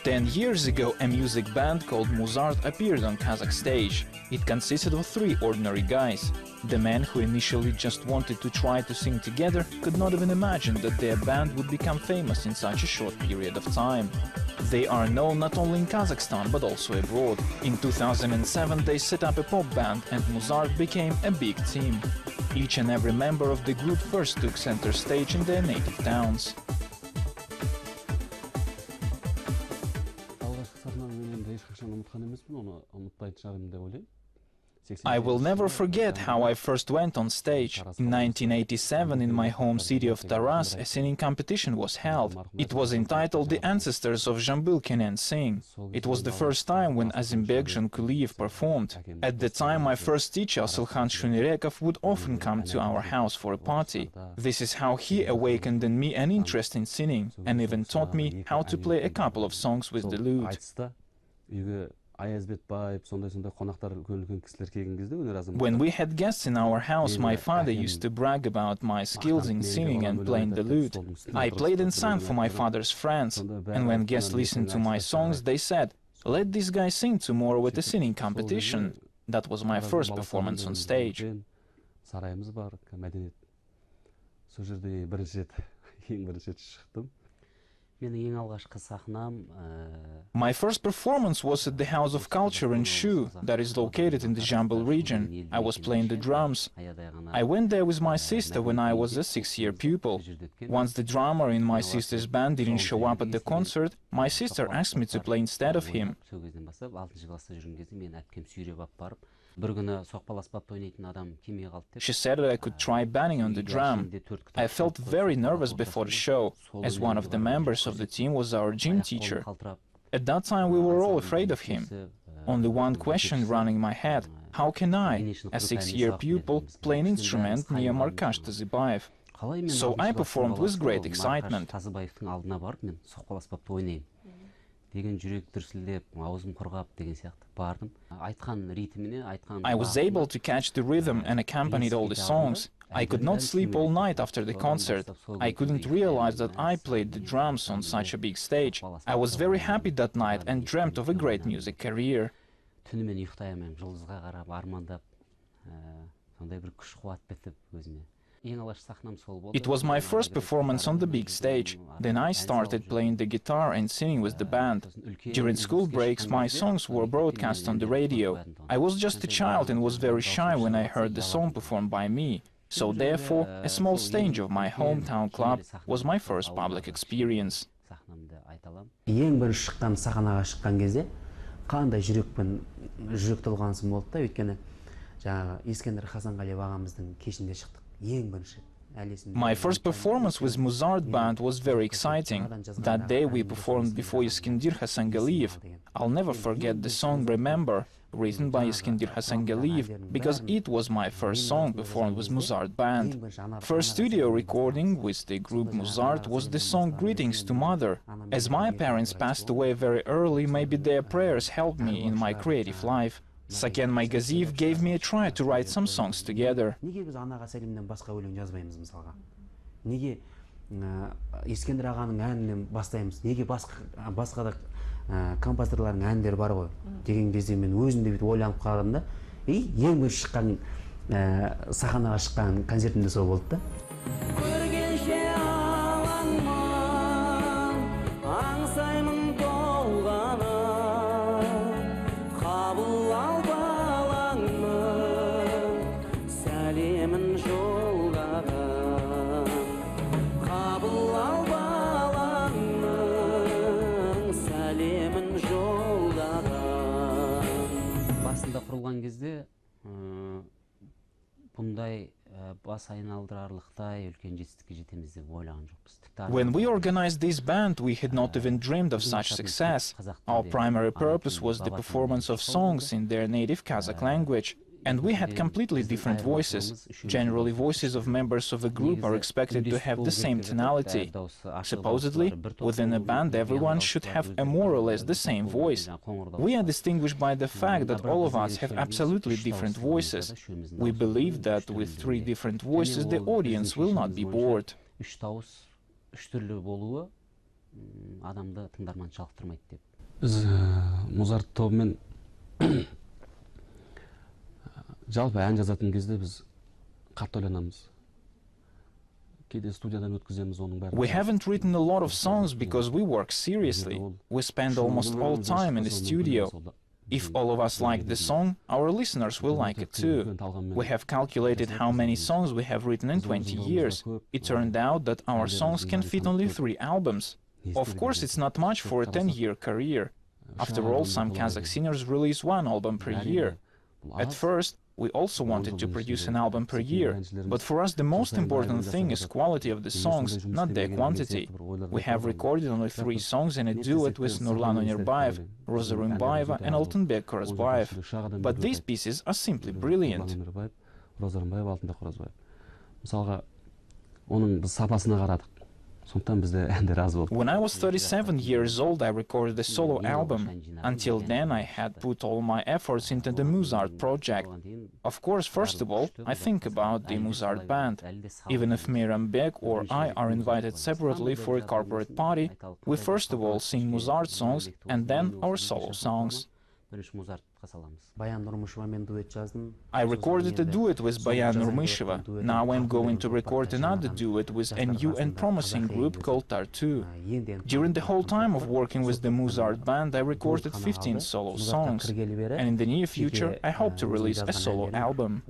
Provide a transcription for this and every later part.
10 years ago, a music band called Muz Art appeared on Kazakh stage. It consisted of 3 ordinary guys. The men who initially just wanted to try to sing together could not even imagine that their band would become famous in such a short period of time. They are known not only in Kazakhstan but also abroad. In 2007 they set up a pop band and Muz Art became a big team. Each and every member of the group first took center stage in their native towns. I will never forget how I first went on stage. In 1987, in my home city of Taras, a singing competition was held. It was entitled The Ancestors of Zhambyl Can Sing. It was the first time when Azimbek Jankuliyev performed. At the time, my first teacher, Asylkhan Shunirekov, would often come to our house for a party. This is how he awakened in me an interest in singing, and even taught me how to play a couple of songs with the lute. When we had guests in our house, my father used to brag about my skills in singing and playing the lute. I played and sang for my father's friends, and when guests listened to my songs, they said, "Let this guy sing tomorrow at a singing competition." That was my first performance on stage. My first performance was at the House of Culture in Shu, that is located in the Zhambyl region. I was playing the drums. I went there with my sister when I was a 6-year pupil. Once the drummer in my sister's band didn't show up at the concert, my sister asked me to play instead of him. She said that I could try banging on the drum. I felt very nervous before the show, as one of the members of the team was our gym teacher. At that time we were all afraid of him. Only one question ran in my head: how can I, a 6-year pupil, play an instrument near Markash Tazibayev? So I performed with great excitement. I was able to catch the rhythm and accompanied all the songs. I could not sleep all night after the concert. I couldn't realize that I played the drums on such a big stage. I was very happy that night and dreamt of a great music career. It was my first performance on the big stage. Then I started playing the guitar and singing with the band. During school breaks, my songs were broadcast on the radio. I was just a child and was very shy when I heard the song performed by me. So therefore, a small stage of my hometown club was my first public experience. My first performance with Muz Art band was very exciting. That day we performed before Iskendir Hasangaliyev. I'll never forget the song Remember, written by Iskendir Hasangaliyev, because it was my first song performed with Muz Art band. First studio recording with the group Muz Art was the song Greetings to Mother. As my parents passed away very early, maybe their prayers helped me in my creative life. Saken Maygaziyev gave me a try to write some songs together. Композиторлардың әндері бар ғой деген кезде мен өзімде бүйтіп ойланып қалдым да, ең бір шыққан сахнаға шыққан концертімде сол болды да. Көргенше алаңмын, аңсаймын толғаны, қабыл ал балаңмын, сәлемін жолдағын, қабыл ал басында құрылған кезде бұндай бас айналдырарлықтай үлкен жетістікке жетеміз деп ойлаған жоқпыз. When we organized this band, we had not even dreamed of such success. Our primary purpose was the performance of songs in their native Kazakh language. And we had completely different voices. Generally, voices of members of a group are expected to have the same tonality. Supposedly, within a band, everyone should have a more or less the same voice. We are distinguished by the fact that all of us have absolutely different voices. We believe that with 3 different voices, the audience will not be bored. Biz Muzart тобымен жалпы ән жазатын кезде біз қатты ойланамыз. Кейде студиядан өткіземіз оның бәрін. We haven't written a lot of songs because we work seriously. We spend almost all time in the studio. If all of us like the song, our listeners will like it too. We have calculated how many songs we have written in 20 years. It turned out that our songs can fit only 3 albums. Of course, it's not much for a 10-year career. After all, some Kazakh singers release 1 album per year. At first, we also wanted to produce an album per year, but for us the most important thing is quality of the songs, not their quantity. We have recorded only 3 songs in a duet with Nurlan Onirbayev, Roza Rymbayeva and Altunbek Korazbayev, but these pieces are simply brilliant. Мысалға, оның біз сапасына қарадық. When I was 37 years old, I recorded a solo album. Until then, I had put all my efforts into the Muz Art project. Of course, first of all, I think about the Muz Art band. Even if Meyran Bek or I are invited separately for a corporate party, we first of all sing Muz Art songs and then our solo songs. I recorded a duet with Bayan Nurmisheva. Now I'm going to record another duet with a new and promising group called Tartu. During the whole time of working with the Muz Art band, I recorded 15 solo songs. And in the near future, I hope to release a solo album.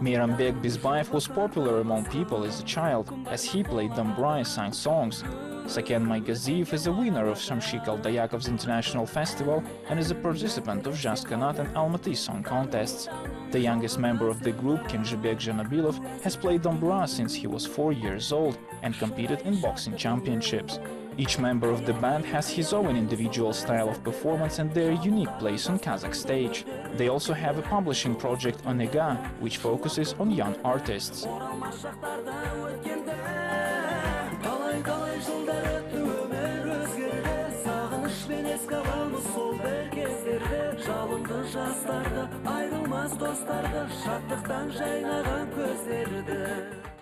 Meyran Bek Bizbayev was popular among people as a child, as he played dombra and sang songs. Saken Maygaziyev is a winner of Shamshik Aldayakov's International Festival and is a participant of Jazz Kanat and Almaty song contests. The youngest member of the group, Jibek Janabilov, has played dombra since he was 4 years old and competed in boxing championships. Each member of the band has his own individual style of performance and their unique place on Kazakh stage. They also have a publishing project Onega, which focuses on young artists.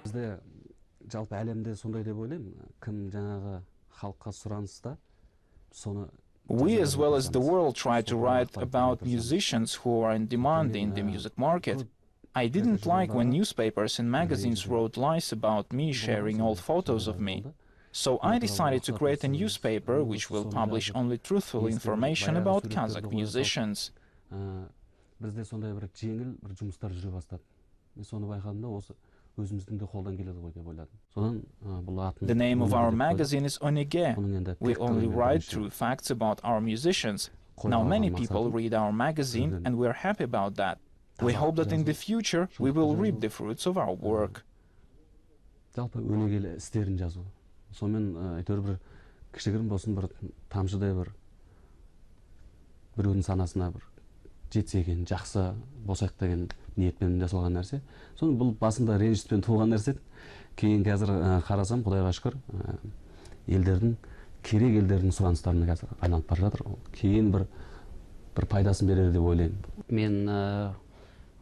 Бізде жалпы әлемде сондай деп ойлаймын, кім жаңағы халыққа сұраныста, соны We, as well as the world, try to write about musicians who are in demand in the music market. I didn't like when newspapers and magazines wrote lies about me sharing old photos of me. So I decided to create a newspaper which will publish only truthful information about Kazakh musicians. Бізде сондай бір жеңіл бір жұмыстар жүре бастады. Мен соны байқадым да осы өзіміздің де қолдан келеді ғой деп ойладым. Содан бұл атын The name of our magazine is Onege. We only write true facts about our musicians. Now many people read our magazine and we are happy about that. We hope that in the future we will reap the fruits of our work. Жалпы өнегелі істерін жазу. Сонымен әйтеуір бір кішігірім болсын бір тамшыдай бір біреудің санасына бір жетсе екен, жақсы болсақ деген ниетпен жасалған нәрсе. Соны бұл басында ренжіспен туған нәрсе. Кейін қазір қарасам, Құдайға шүкір, елдердің керек елдердің сұраныстарына қазір айналып бара жатыр. Кейін бір пайдасын берер деп ойлаймын. Мен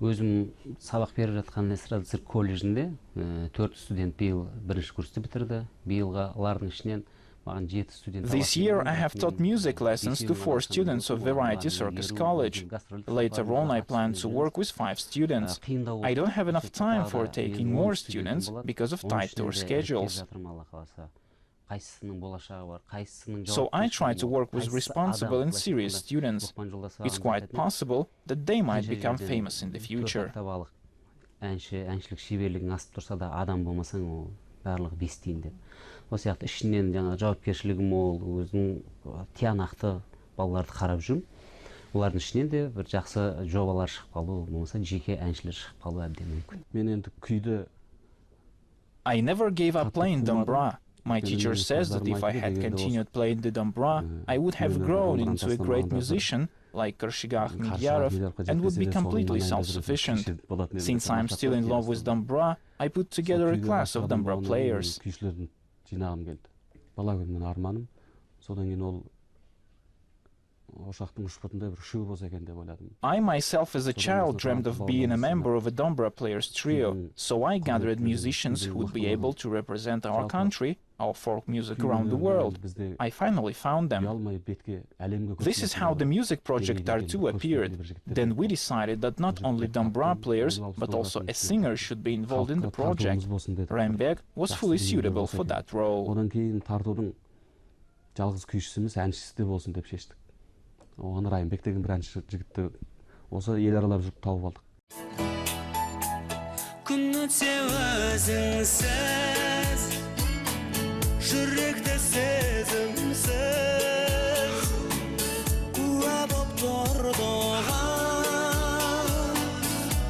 өзім сабақ беріп жатқан эстрада цирк колледжінде 4 студент биыл бірінші курсты бітірді. Биылғылардың ішінен This year I have taught music lessons to 4 students of Variety Circus College. Later on I plan to work with 5 students. I don't have enough time for taking more students because of tight tour schedules. So I try to work with responsible and serious students. It's quite possible that they might become famous in the future. Әншілік шеберлігің асып тұрса да адам болмасаң ол барлығы бестейін деп. Осы сияқты ішінен жаңа жауапкершілігім мол, өзім тиянақты балаларды қарап жүрмін. Олардың ішінен де бір жақсы жобалар шықпалы, болмаса жеке әншілер шықпалы әбден мүмкін. Мен енді күйді I never gave up playing dombra. My teacher says that if I had continued playing the dombra, I would have grown into a great musician like Kershigah Midyarov and would be completely self-sufficient. Since I'm still in love with dombra, I put together a class of dombra players. Жинағым келді. Бала күннен арманым. Содан кейін ол ошақтың ұшпытындай бір үшеу болса екен деп ойладым. I myself as a child dreamed of being a member of a Dombra players trio, so I gathered musicians who would be able to represent our country, our folk music around the world. I finally found them. This is how the music project Tartu appeared. Then we decided that not only Dombra players, but also a singer should be involved in the project. Rembek was fully suitable for that role. Одан кейін Тартудың жалғыз күйшісі емес, әншісі де болсын деп шештік. Оған Райымбек деген бір әнші жігітті осы ел аралап жүріп тауып алдық. Күн өтсе өзіңсіз, жүректе сезімсіз, куә боп тұрдыған,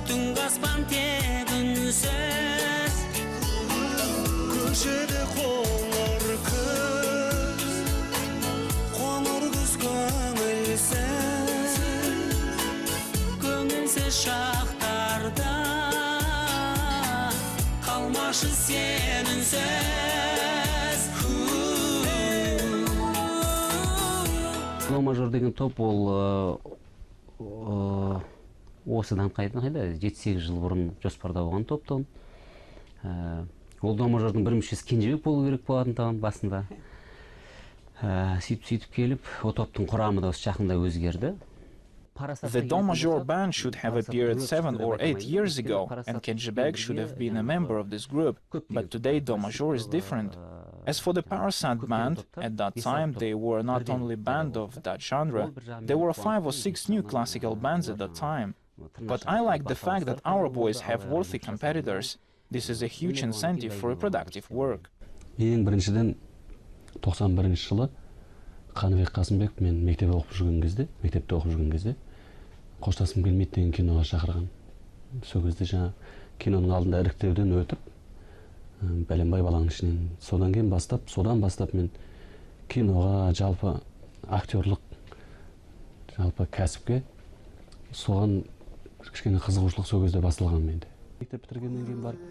түнгі аспан тек үнсіз, көшеде қоңыр күз, қоңыр күз көңілсіз шақтарда, қалмашы сен үнсіз. World Muz Art деген топ ол осыдан қайда 7-8 жыл бұрын жоспарда болған топтан. World Muz Art'ың бір мүшесі Кенжебек болу керек болатын тағын басында. Сөйтіп келіп, о топтың құрамы да осы жақында өзгерді. The Do Major band should have appeared 7 or 8 years ago, and Jibek should have been a member of this group, but today Do Major is different. As for the Parasat band, at that time they were not only a band of that genre, there were 5 or 6 new classical bands at that time. But I like the fact that our boys have worthy competitors. This is a huge incentive for reproductive work. Ең біріншіден 91 жылы Қаныбек Қасымбек мен мектепте оқып жүрген кезде қоштасым келмейді деген киноға шақырған. Сол кезде жаңа киноның алдында іріктеуден өтіп, бәленбай баланың ішінен содан бастап мен киноға, жалпы актерлық, жалпы кәсіпке соған кішкене қызығушылық сол кезде басталған менде. Мектеп бітіргеннен кейін барып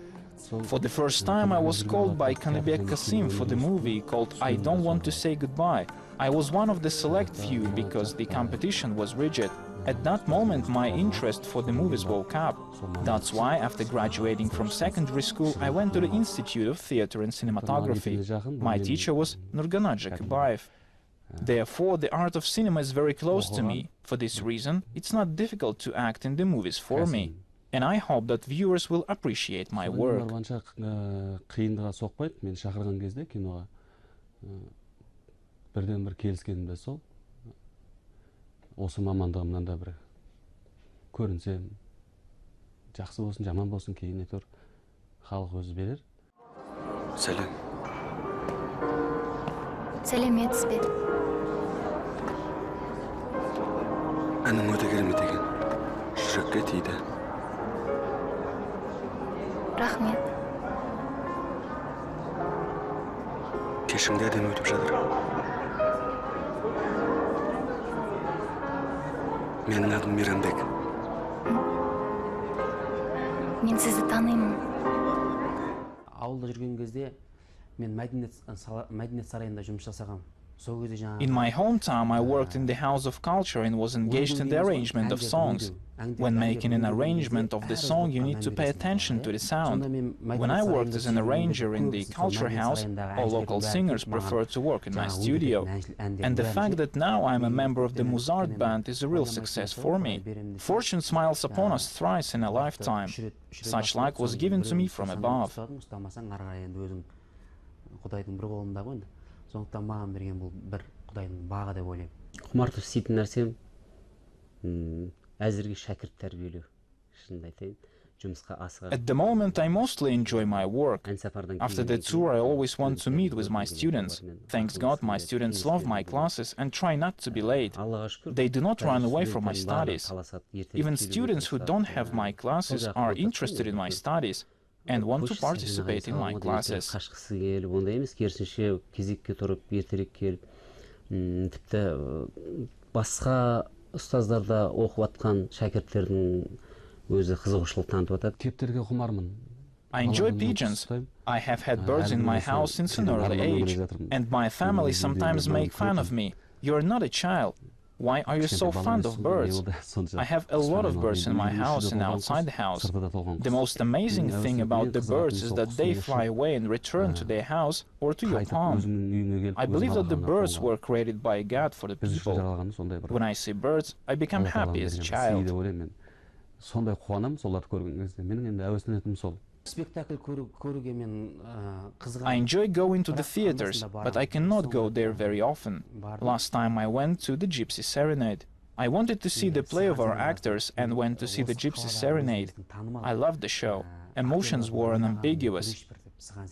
For the first time, I was called by Kanibek Kasim for the movie called I Don't Want to Say Goodbye. I was one of the select few because the competition was rigid. At that moment, my interest for the movies woke up. That's why, after graduating from secondary school, I went to the Institute of Theatre and Cinematography. My teacher was Nurganat Jakubayev. Therefore, the art of cinema is very close to me. For this reason, it's not difficult to act in the movies for me. And I hope that viewers will appreciate my work. Қиындыға соқпайды, мен шақырған кезде киноға бірден бір келіскенім де сол. Осы мамандығымнан да бір көрінсе, жақсы болсын, жаман болсын, кейін әйтеуір халық өзі берер. Сәлем. Сәлеметсіз бе? Әнің өте керемет екен. Жүрекке тиді. Рахмет. Кешіңде әдемі өтіп жатыр. Менің атым Мейрамбек. Мен сізді танимын. Ауылда жүрген кезде мен мәдениет сарайында жұмыс жасағам. In my hometown, I worked in the House of Culture and was engaged in the arrangement of songs. When making an arrangement of the song, you need to pay attention to the sound. When I worked as an arranger in the Culture House, all local singers preferred to work in my studio. And the fact that now I'm a member of the Muz Art band is a real success for me. Fortune smiles upon us thrice in a lifetime. Such luck was given to me from above. Сондықтан маған берген бұл бір Құдайдың бағы деп ойлаймын. Құмартып істейтін нәрсем әзірге шәкірт тәрбиелеу. Шынымды айтайын, жұмысқа асыға. At the moment, I mostly enjoy my work. After the tour, I always want to meet with my students. Thanks God, my students love my classes and try not to be late. They do not run away from my studies. Even students who don't have my classes are interested in my studies and want to participate in my classes. Қашқысы келіп, ондай емес, керісінше кезекке тұрып, ертерек келіп, тіпті басқа ұстаздарда оқып атқан шәкірттердің өзі қызығушылық танытып атады. Тептерге құмармын. I enjoy pigeons. I have had birds in my house since an early age, and my family sometimes make fun of me. You're not a child. Why are you so fond of birds? I have a lot of birds in my house and outside the house. The most amazing thing about the birds is that they fly away and return to their house or to your palm. I believe that the birds were created by God for the people. When I see birds, I become happy as a child. Сондай қуанам соларды көрген кезде. Менің енді әуестенетінім сол. I enjoy going to the theaters, but I cannot go there very often. Last time I went to the Gypsy Serenade. I wanted to see the play of our actors and went to see the Gypsy Serenade. I loved the show. Emotions were unambiguous.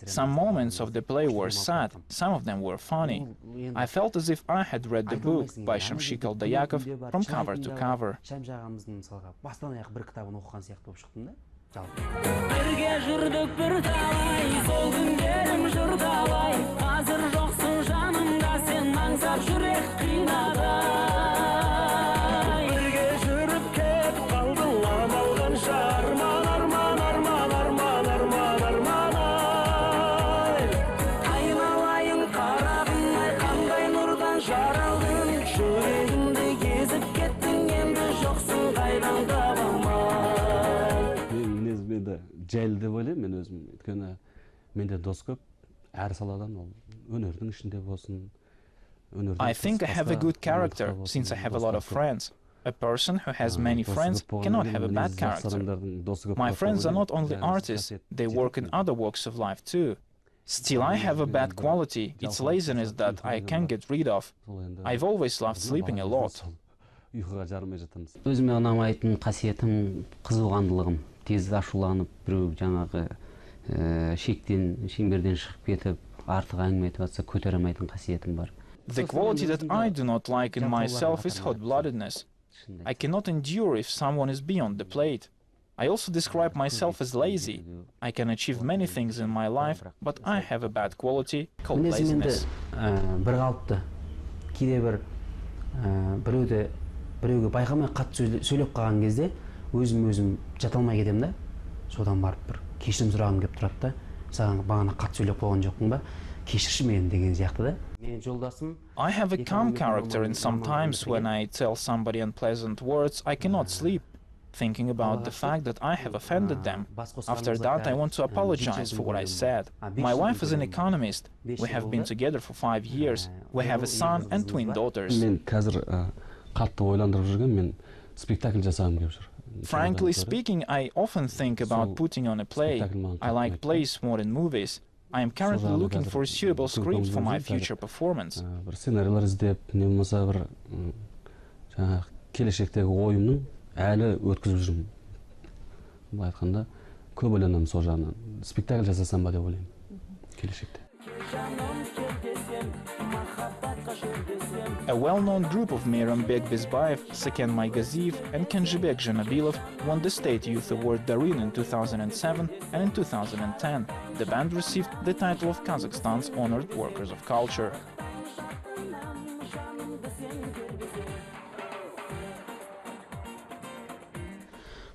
Some moments of the play were sad, some of them were funny. I felt as if I had read the book by Shamshik Aldayakov from cover to cover. Бірге жүрдік бір талай, сол күндерім жырдалай. Қазір жоқсың жанымда, сен аңсап жүрек қинағай. Бірге жүріп кетіп қалдың, амалғанша арман, арман, арман, арман, арман, арман ай. Айналайын қарағым-ай, қандай нұрдан жаралдың. Жүрегімді кезіп кеттің, енді жоқсың қайдан табамай. Жайлы деп ойлаймын мен өзім. Өйткені менде дос көп, әр саладан, ол өнердің ішінде болсын. I think I have a good character since I have a lot of friends. A person who has many friends cannot have a bad character. My friends are not only artists, they work in other walks of life too. Still, I have a bad quality. It's laziness that I can't get rid of. I've always loved sleeping a lot. Өзіме ұнамайтын қасиетім қызуғандылығым. Тез ашуланып, біреу жаңағы шеңберден шығып кетіп, артық әңгіме айтып жатса көтере алмайтын қасиетім бар. The quality that I do not like in myself is hot-bloodedness. I cannot endure if someone is beyond the plate. I also describe myself as lazy. I can achieve many things in my life, but I have a bad quality called laziness. Бір қалыпты. Кейде біреуге байқамай қатты сөйлеп қалған кезде өзім жата алмай кетемін да. Содан барып бір кешірім сұрағым келіп тұрады да. Саған бағана қатты сөйлеп қойған жоқпын ба? Кешірші мені деген сияқты да. Менің жолдасым I have a calm character, and sometimes when I tell somebody unpleasant words, I cannot sleep, thinking about the fact that I have offended them. After that, I want to apologize for what I said. My wife is an economist. We have been together for 5 years. We have a son and twin daughters. Мен қазір қатты ойландырып жүрген, мен спектакль жасағым келіп жүр. Frankly speaking, I often think about putting on a play. I like plays more than movies. I am currently looking for a suitable script for my future performance. Бір сценарийлар іздеп, не болмаса бір жаңағы келешектегі ойымның әлі өткізіп жүрмін. Былай айтқанда, көп ойланамын сол жағынан. Спектакль жасасам ба деп ойлаймын келешекте. A well-known group of Meyranbek Bezbayev, Saken Maygaziyev and Jibek won the State Youth Award Darin in 2007 and in 2010. The band received the title of Kazakhstan's Honored Workers of Culture.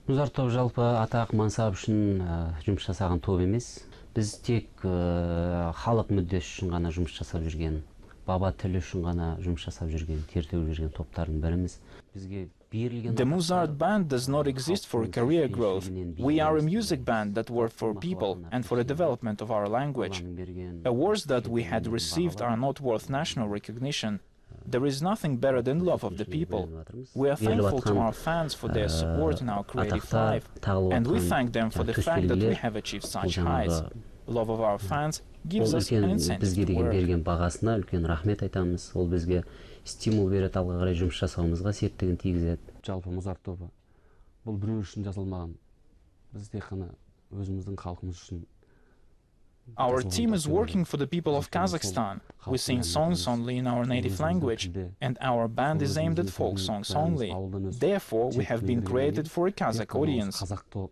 Muz Art тобы жалпы атақ мансап үшін жұмыс жасаған топ емес. Біз тек халық мүддесі үшін ғана жұмыс жасап жүрген, баба тілі үшін ғана жұмыс жасап жүрген, тер төгіп жүрген топтардың біріміз. Бізге берілген The Muz Art band does not exist for career growth. We are a music band that worked for people and for the development of our language. Awards that we had received are not worth national recognition. There is nothing better than love of the people. We are thankful to our fans for their support in our creative life, and we thank them for the fact that we have achieved such heights. Love of our fans gives us an incentive to work. Берген бағасына үлкен рахмет айтамыз. Ол бізге стимул береді, алға қарай жұмыс жасауымызға септігін тигізеді. Жалпы Muz Art тобы бұл біреу үшін жасалмаған. Біз тек қана өзіміздің халқымыз үшін. Our team is working for the people of Kazakhstan. We sing songs only in our native language, and our band is aimed at folk songs only. Therefore, we have been created for a Kazakh audience.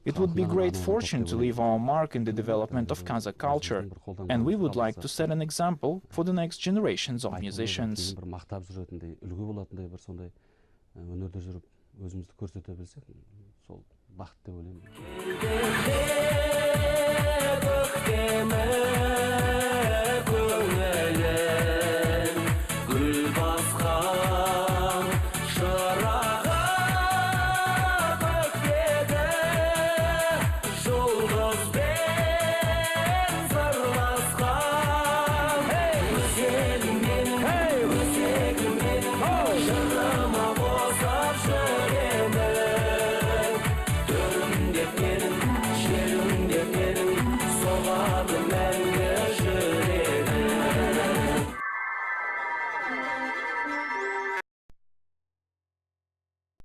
It would be great fortune to leave our mark in the development of Kazakh culture, and we would like to set an example for the next generations of musicians. Өзімізді көрсете білсек, сол бақыт деп ойлаймын. Көктемі көңілін гүл басқан Өсегім менің, өсегім менің, жырым